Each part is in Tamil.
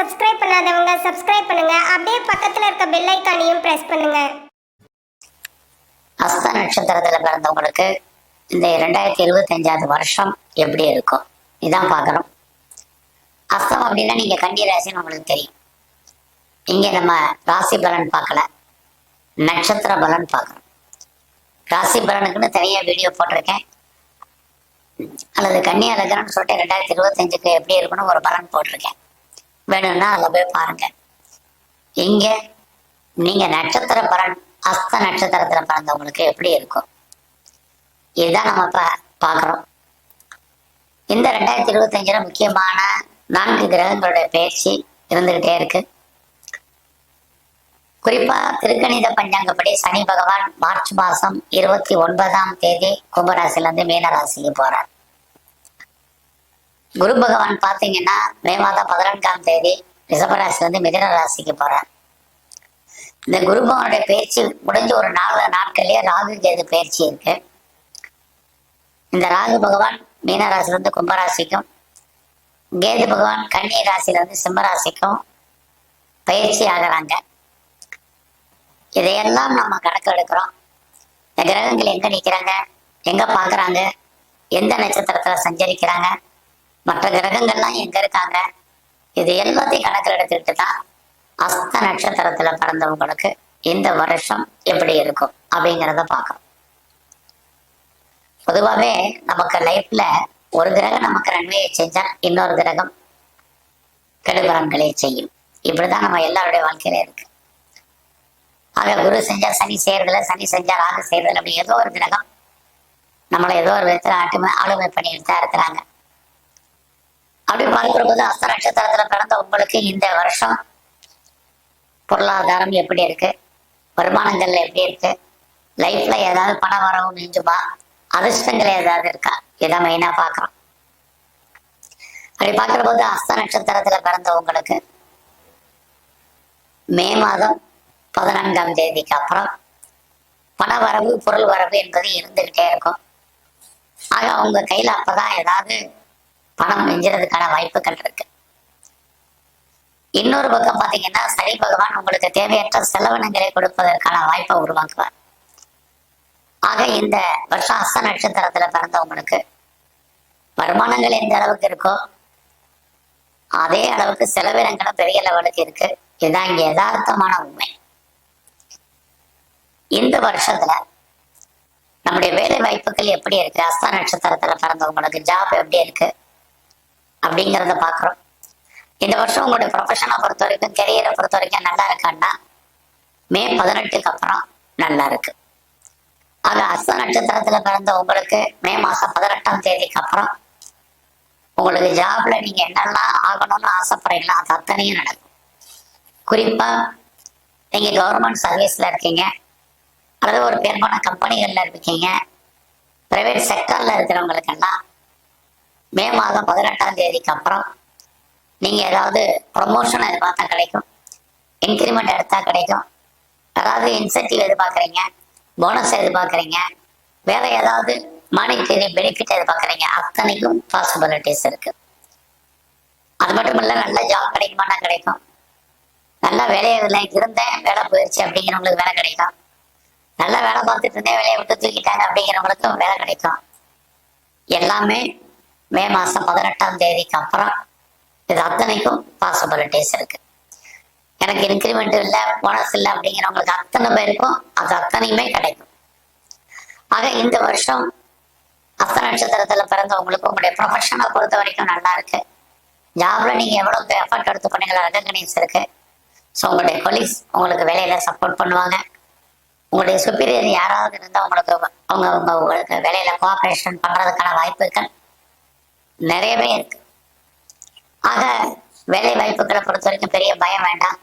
சப்ஸ்கிரைப் பண்ணாதவங்க சப்ஸ்கிரைப் பண்ணுங்க. அப்படியே பக்கத்துல இருக்க பெல் ஐகானையும் பிரஸ் பண்ணுங்க. அஸ்த நட்சத்திரத்துல பிறந்தவங்களுக்கு இந்த 2025 வருஷம் எப்படி இருக்கும் இதான் பார்க்குறோம். அஸ்தம் அப்படின்னா நீங்க கன்னி ராசின்னு உங்களுக்கு தெரியும். இங்க நம்ம ராசி பலன் பார்க்கல, நட்சத்திர பலன் பார்க்குறோம். ராசி பலனுக்குன்னு தனியா வீடியோ போட்டிருக்கேன், அல்லது கன்னியா லக்னம்னு சொல்லிட்டு 2025 எப்படி இருக்குன்னு ஒரு பலன் போட்டிருக்கேன். வேணும்னா அதில் போய் பாருங்க. இங்க நீங்க நட்சத்திர பலன் அஸ்த நட்சத்திரத்துல பிறந்தவங்களுக்கு எப்படி இருக்கும் இதுதான் நம்ம இப்ப பார்க்குறோம். இந்த 2025 முக்கியமான 4 கிரகங்களுடைய பயிற்சி இருந்துகிட்டே இருக்கு. குறிப்பா திருக்கணித பஞ்சாங்கப்படி சனி பகவான் மார்ச் மாசம் 29ஆம் தேதி கும்பராசில இருந்து மீன ராசிக்கு போறார். குரு பகவான் பாத்தீங்கன்னா மே மாதம் 14ஆம் தேதி ரிஷபராசில இருந்து மிதுன ராசிக்கு போறார். இந்த குரு பகவானுடைய பயிற்சி முடிஞ்ச ஒரு 4 நாட்கள்லயே ராகு கேது பயிற்சி இருக்கு. இந்த ராகு பகவான் மீன ராசில இருந்து கும்பராசிக்கும், கேது பகவான் கன்னி ராசில இருந்து சிம்ம ராசிக்கும் பயிற்சி ஆகிறாங்க. இதையெல்லாம் நம்ம கணக்கு எடுக்கிறோம். இந்த கிரகங்கள் எங்க நிற்கிறாங்க, எங்க பாக்குறாங்க, எந்த நட்சத்திரத்துல சஞ்சரிக்கிறாங்க, மற்ற கிரகங்கள்லாம் எங்க இருக்காங்க, இது எல்லாத்தையும் கணக்கில் எடுத்துக்கிட்டு தான் அஸ்த நட்சத்திரத்துல பிறந்தவங்களுக்கு இந்த வருஷம் எப்படி இருக்கும் அப்படிங்கிறத பார்க்கணும். பொதுவாகவே நமக்கு லைஃப்ல ஒரு கிரகம் நமக்கு நன்மையை செஞ்சா இன்னொரு கிரகம் கெடுபலன்களை செய்யும். இப்படிதான் நம்ம எல்லாருடைய வாழ்க்கையில இருக்கு. ஆக குரு செஞ்சா சனி செய்யறதுல, சனி செஞ்சா ராகு செய்யறதுல, அப்படி ஏதோ ஒரு கிரகம் நம்மளை ஏதோ ஒரு விதத்துல ஆளுமை பண்ணிட்டு தான் இருக்கிறாங்க. அப்படி பார்க்கிற போது அஸ்த நட்சத்திரத்துல பிறந்த உங்களுக்கு இந்த வருஷம் பொருளாதாரம் எப்படி இருக்கு, வருமானங்கள்ல எப்படி இருக்கு, லைஃப்ல ஏதாவது பண வரவு மிஞ்சுமா, அதிர்ஷ்டங்கள் ஏதாவது இருக்கா, இதை மெயினா பார்க்கிறோம். அப்படி பார்க்கிற போது அஸ்த நட்சத்திரத்துல பிறந்தவங்களுக்கு மே மாதம் 14ஆம் தேதிக்கு அப்புறம் பண வரவு பொருள் வரவு என்பது இருந்துகிட்டே இருக்கும். ஆக அவங்க கையில அப்பதான் ஏதாவது பணம் மிஞ்சுறதுக்கான வாய்ப்புகள் இருக்கு. இன்னொரு பக்கம் பாத்தீங்கன்னா சனி பகவான் உங்களுக்கு தேவையற்ற செலவினங்களை கொடுப்பதற்கான வாய்ப்பை உருவாக்குவார். ஆக இந்த வருஷம் அஸ்த நட்சத்திரத்துல பிறந்தவங்களுக்கு வருமானங்கள் எந்த அளவுக்கு இருக்கோ அதே அளவுக்கு செலவினங்களும் பெரிய லெவலுக்கு இருக்கு. இதுதான் இங்க யதார்த்தமான உண்மை. இந்த வருஷத்துல நம்முடைய வேலை வாய்ப்புகள் எப்படி இருக்கு, அஸ்த நட்சத்திரத்துல பிறந்தவங்களுக்கு ஜாப் எப்படி இருக்கு அப்படிங்கிறத பாக்குறோம். இந்த வருஷம் உங்களுடைய ப்ரொஃபஷனை பொறுத்த வரைக்கும், கெரியரை பொறுத்த வரைக்கும் நல்லா இருக்கான்னா மே 18க்கு அப்புறம் நல்லா இருக்கு. ஆக அஸ்த நட்சத்திரத்துல பிறந்த உங்களுக்கு மே மாசம் 18ஆம் தேதிக்கு அப்புறம் உங்களுக்கு ஜாப்ல நீங்க என்னெல்லாம் ஆகணும்னு ஆசைப்படுறீங்களோ அது அத்தனையும் நடக்கும். குறிப்பா நீங்க கவர்மெண்ட் சர்வீஸ்ல இருக்கீங்க, அல்லது ஒரு பெரும்பாலான கம்பெனிகள்ல இருக்கீங்க, பிரைவேட் செக்டர்ல இருக்கிறவங்களுக்கெல்லாம் மே மாதம் 18ஆம் தேதிக்கு அப்புறம் நீங்க ஏதாவது ப்ரொமோஷன் எதிர்பார்த்தா கிடைக்கும், இன்கிரிமெண்ட் எடுத்தா கிடைக்கும், அதாவது இன்சென்டிவ் எதிர்பார்க்குறீங்க, போனஸ் எதிர்பார்க்குறீங்க, வேற ஏதாவது மானிட்டரி பெனிஃபிட் எதிர்பார்க்குறீங்க, அத்தனைக்கும் பாசிபிலிட்டிஸ் இருக்கு. அது மட்டும் இல்ல, நல்ல ஜாப் கிடைக்குமானா கிடைக்கும், நல்ல வேலையில இருந்தேன் வேலை போயிடுச்சு அப்படிங்கிறவங்களுக்கு வேலை கிடைக்கும், நல்ல வேலை பார்த்துட்டு இருந்தேன் வேலையை விட்டு தூக்கிட்டாங்க அப்படிங்கிறவங்களுக்கும் வேலை கிடைக்கும். எல்லாமே மே மாசம் 18ஆம் தேதிக்கு அப்புறம் இது அத்தனைக்கும் பாசிபிலிட்டிஸ் இருக்கு. எனக்கு இன்கிரிமெண்ட் இல்லை, போனஸ் இல்லை அப்படிங்கிறவங்களுக்கு அத்தனை பேருக்கும் அது அத்தனையுமே கிடைக்கும். ஆக இந்த வருஷம் அஸ்த நட்சத்திரத்துல பிறந்தவங்களுக்கு உங்களுடைய ப்ரொஃபஷனை பொறுத்த வரைக்கும் நல்லா இருக்கு. ஜாப்ல நீங்க எவ்வளவு எஃபர்ட் எடுத்து பண்ணீங்களோ ரெகக்னைஸ் இருக்கு. ஸோ உங்களுடைய கொலீக்ஸ் உங்களுக்கு வேலையில சப்போர்ட் பண்ணுவாங்க. உங்களுடைய சுப்பீரியர் யாராவது இருந்தால் உங்களுக்கு வேலையில கோஆபரேஷன் பண்றதுக்கான வாய்ப்புகள் நிறையவே இருக்கு. ஆக வேலை வாய்ப்புகளை பொறுத்த வரைக்கும் பெரிய பயம் வேண்டாம்.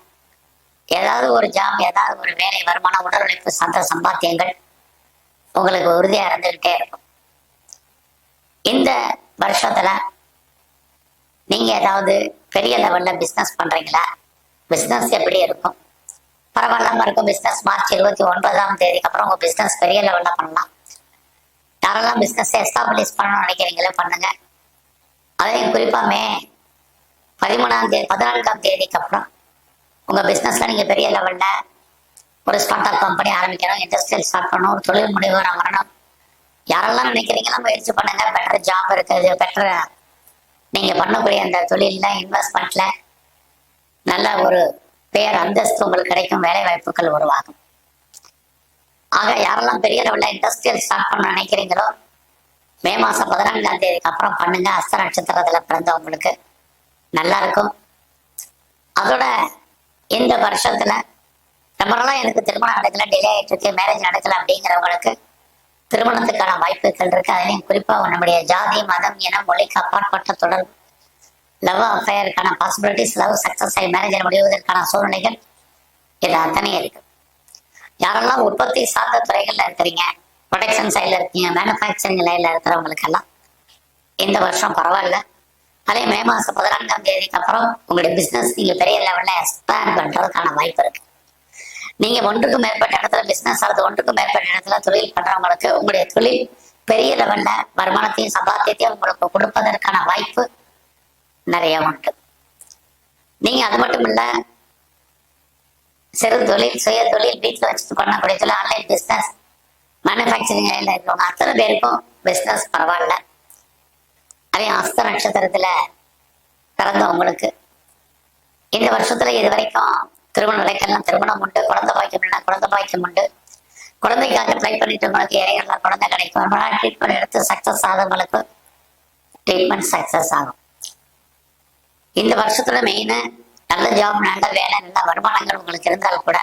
ஏதாவது ஒரு ஜாப், ஏதாவது ஒரு வேலை, வருமானம், உடல் உழைப்பு சார்ந்த சம்பாத்தியங்கள் உங்களுக்கு உறுதியா இருந்துகிட்டே இருக்கும். இந்த வருஷத்துல நீங்க ஏதாவது பெரிய லெவல்ல பிசினஸ் பண்றீங்களா, பிசினஸ் எப்படி இருக்கும், பரவாயில்லாம இருக்கும். பிசினஸ் மார்ச் 29ஆம் தேதிக்கு அப்புறம் உங்க பிசினஸ் பெரிய லெவல்ல பண்ணலாம். யாரெல்லாம் பிசினஸ் எஸ்டாப்ளிஷ் பண்ணணும்னு நினைக்கிறீங்களோ பண்ணுங்க. அதையும் குறிப்பா மே 14ஆம் தேதிக்கு அப்புறம் உங்க பிசினஸ்ல நீங்க பெரிய லெவல்ல ஒரு ஸ்டார்ட் அப் கம்பெனி ஆரம்பிக்கணும், இண்டஸ்ட்ரியல் ஸ்டார்ட் பண்ணணும், ஒரு தொழில் முனைவோராக வரணும். யாரெல்லாம் நினைக்கிறீங்களோ முயற்சி பண்ணுங்க. பெட்டர் ஜாப் இருக்குது, பெட்டர் நீங்க பண்ணக்கூடிய அந்த தொழில்ல இன்வெஸ்ட்மெண்ட்ல நல்ல ஒரு பேர் அந்தஸ்து உங்களுக்கு கிடைக்கும், வேலை வாய்ப்புகள் உருவாகும். ஆக யாரெல்லாம் பெரிய லெவல்ல இண்டஸ்ட்ரியல் ஸ்டார்ட் பண்ண நினைக்கிறீங்களோ மே மாசம் 14ஆம் தேதிக்கு அப்புறம் பண்ணுங்க. அஸ்த நட்சத்திரத்துல பிறந்தவங்களுக்கு நல்லா இருக்கும். அதோட இந்த வருஷத்துல ரொம்ப நாளா எனக்கு திருமணம் நடக்கல, டிலே ஆயிட்டு இருக்கு, மேரேஜ் நடக்கல அப்படிங்கிறவங்களுக்கு திருமணத்துக்கான வாய்ப்புகள் இருக்கு. அதுலயும் குறிப்பா நம்முடைய ஜாதி, மதம், இனம், மொழிக்கு அப்பாற்பட்ட தொடர்பு, லவ் அஃபேருக்கான பாசிபிலிட்டிஸ், லவ் சக்சஸ் ஆகி மேரேஜில் முடிவதற்கான சூழ்நிலைகள் இது அத்தனை இருக்கு. யாரெல்லாம் உற்பத்தி சார்ந்த துறைகள்ல இருக்கிறீங்க, ப்ரொடக்ஷன் சைட்ல இருக்கீங்க, மேனுஃபேக்சரிங் லைன்ல இருக்கிறவங்களுக்கெல்லாம் இந்த வருஷம் பரவாயில்ல. அதே மே மாசம் 14ஆம் தேதிக்கு அப்புறம் உங்களுடைய பிசினஸ் நீங்க பெரிய லெவல்ல எக்ஸ்பேண்ட் பண்றதுக்கான வாய்ப்பு இருக்கு. நீங்க ஒன்றுக்கும் மேற்பட்ட இடத்துல பிசினஸ் அல்லது ஒன்றுக்கும் மேற்பட்ட இடத்துல தொழில் பண்றவங்களுக்கு உங்களுடைய தொழில் பெரிய லெவல்ல வருமானத்தையும் சம்பாத்தியத்தையும் உங்களுக்கு கொடுப்பதற்கான வாய்ப்பு நிறைய உண்டு. நீங்க அது மட்டும் இல்ல, சிறு தொழில், சுய தொழில், வீட்டில் வச்சுட்டு பண்ணக்கூடிய தொழில், ஆன்லைன் பிசினஸ், மேனுஃபேக்சரிங் லைன்ல இருக்கிறவங்க அத்தனை பேருக்கும் பிசினஸ் பரவாயில்ல. அதே அஸ்த நட்சத்திரத்துல பிறந்தவங்களுக்கு இந்த வருஷத்துல இது வரைக்கும் திருமண நிலைக்கெல்லாம் திருமணம் உண்டு, குழந்தை பாய்க்கம் இல்லைன்னா குழந்தை பாய்க்கம் உண்டு. குழந்தைக்காக ட்ரை பண்ணிட்டு உங்களுக்கு இறையெல்லாம் குழந்தை கிடைக்கும். ட்ரீட்மெண்ட் எடுத்து சக்சஸ் ஆகிறவங்களுக்கு ட்ரீட்மெண்ட் சக்சஸ் ஆகும். இந்த வருஷத்துல மெயினா நல்ல ஜாப், நல்ல வேலை, நல்ல வருமானங்கள் உங்களுக்கு இருந்தால் கூட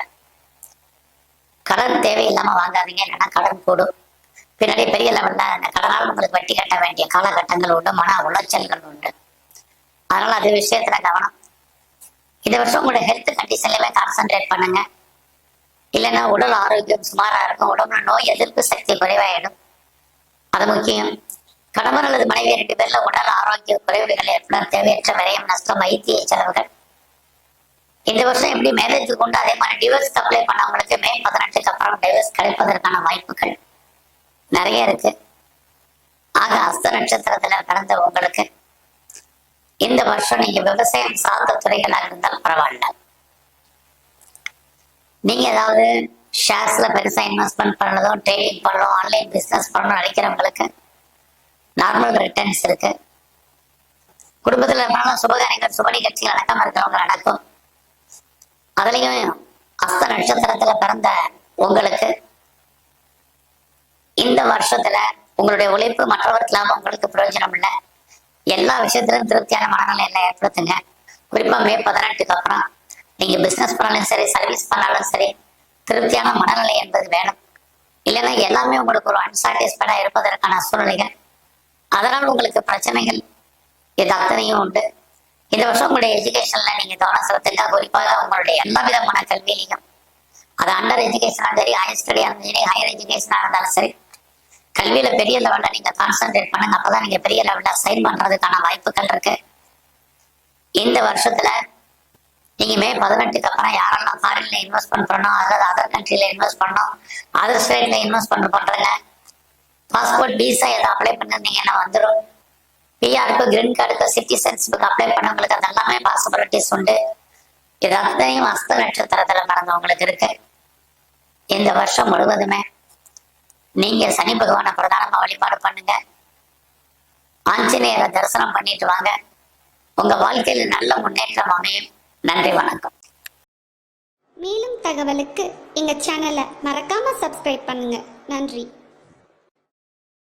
கடன் தேவையில்லாம வாங்காதீங்க, இல்லைன்னா கடன் கூடும். பின்னாடி பெரிய லெவல்ல அந்த கடனால் உங்களுக்கு வட்டி கட்ட வேண்டிய காலகட்டங்கள் உண்டு, மன உளைச்சல்கள் உண்டு. அதனால அது விஷயத்துல கவனம். இந்த வருஷம் உங்களோட ஹெல்த் கண்டிஷன்லயுமே கான்சென்ட்ரேட் பண்ணுங்க. இல்லைன்னா உடல் ஆரோக்கியம் சுமாரா இருக்கும், உடம்புல நோய் எதிர்ப்பு சக்தி குறைவாயிடும். அது முக்கியம். கணவன் அல்லது மனைவி 2 பேர்ல உடல் ஆரோக்கிய குறைவுகள் ஏற்படும், தேவையற்ற விரயம், நஷ்டம், வைத்திய செலவுகள். இந்த வருஷம் எப்படி மேரேஜுக்கு உண்டு, அதே மாதிரி டிவோர்ஸ் அப்ளை பண்ணவங்களுக்கு மே 18க்கு அப்புறம் டிவோர்ஸ் கிடைப்பதற்கான வாய்ப்புகள் நிறைய இருக்கு. ஆக அஸ்த நட்சத்திரத்துல பிறந்த உங்களுக்கு இந்த வருஷம் நீங்க விவசாயம் சார்ந்த துறைகளாக இருந்தால் பரவாயில்ல. நீங்க ஏதாவது ஷேர்ஸ்ல பெருசா இன்வெஸ்ட்மெண்ட் பண்ணதும், ட்ரேடிங் பண்ணணும், ஆன்லைன் பிசினஸ் பண்ணணும் நினைக்கிறவங்களுக்கு நார்மல் ரிட்டர்ன்ஸ் இருக்கு. குடும்பத்துல இருந்தாலும் சுபகாரியங்கள், சுப நிகழ்ச்சிகள் நடக்காம இருக்கிறவங்க நடக்கும். அதுலயும் அஸ்த நட்சத்திரத்துல பிறந்த உங்களுக்கு இந்த வருஷத்துல உங்களுடைய உழைப்பு மற்றவருக்கு இல்லாம உங்களுக்கு பிரயோஜனம் இல்லை. எல்லா விஷயத்திலும் திருப்தியான மனநிலை ஏற்படுத்துங்க. குறிப்பா மே 18க்கு அப்புறம் நீங்க பிசினஸ் பண்ணாலும் சரி, சர்வீஸ் பண்ணாலும் சரி, திருப்தியான மனநிலை என்பது வேணும். இல்லைன்னா எல்லாமே உங்களுக்கு ஒரு அன்சாட்டிஸ்ஃபைடா இருப்பதற்கான சூழ்நிலைகள், அதனால் உங்களுக்கு பிரச்சனைகள் இது அத்தனையும் உண்டு. இந்த வருஷம் உங்களுடைய எஜுகேஷன்ல நீங்க கவனம் செலுத்துங்க. குறிப்பாக உங்களுடைய எல்லா விதமான கல்வியிலையும், அது அண்டர் எஜுகேஷனாலும் சரி, ஹையர் ஸ்டடியா இருந்தாலும் சரி, ஹையர் எஜுகேஷனா இருந்தாலும் சரி, கல்வியில பெரிய லெவல்ல நீங்க கான்சென்ட்ரேட் பண்ணுங்க. அப்பதான் நீங்க பெரிய லெவல்ல சைன் பண்றதுக்கான வாய்ப்புகள் இருக்கு. இந்த வருஷத்துல நீங்க மே 18க்கு அப்புறம் யாரெல்லாம் ஃபாரின்ல இன்வெஸ்ட்மெண்ட் பண்ணணும், அதாவது அதர் கண்ட்ரில இன்வெஸ்ட் பண்ணணும், அதர் ஸ்டேட்ல இன்வெஸ்ட்மெண்ட் பண்றீங்க, பாஸ்போர்ட் விசா எதை அப்ளை பண்ணிருந்தீங்கன்னா வந்துடும். பிஆருக்கு, கிரீன் கார்டுக்கு, சிட்டிசன்ஷிப்புக்கு அப்ளை பண்ணவங்களுக்கு அது எல்லாமே பாசிபிலிட்டிஸ் உண்டு. இது அத்தனையும் அஸ்த நட்சத்திரத்துல பிறந்தவங்களுக்கு இருக்கு. இந்த வருஷம் முழுவதுமே நீங்க சனி பகவானை பிரதானமா வழிபாடு பண்ணுங்க. ஆஞ்சநேயரை தரிசனம் பண்ணிட்டு வாங்க. உங்க வாழ்க்கையில நல்ல முன்னேற்றம் அமையும். நன்றி, வணக்கம். மேலும் தகவலுக்கு எங்க சேனலை மறக்காம சப்ஸ்கிரைப் பண்ணுங்க. நன்றி.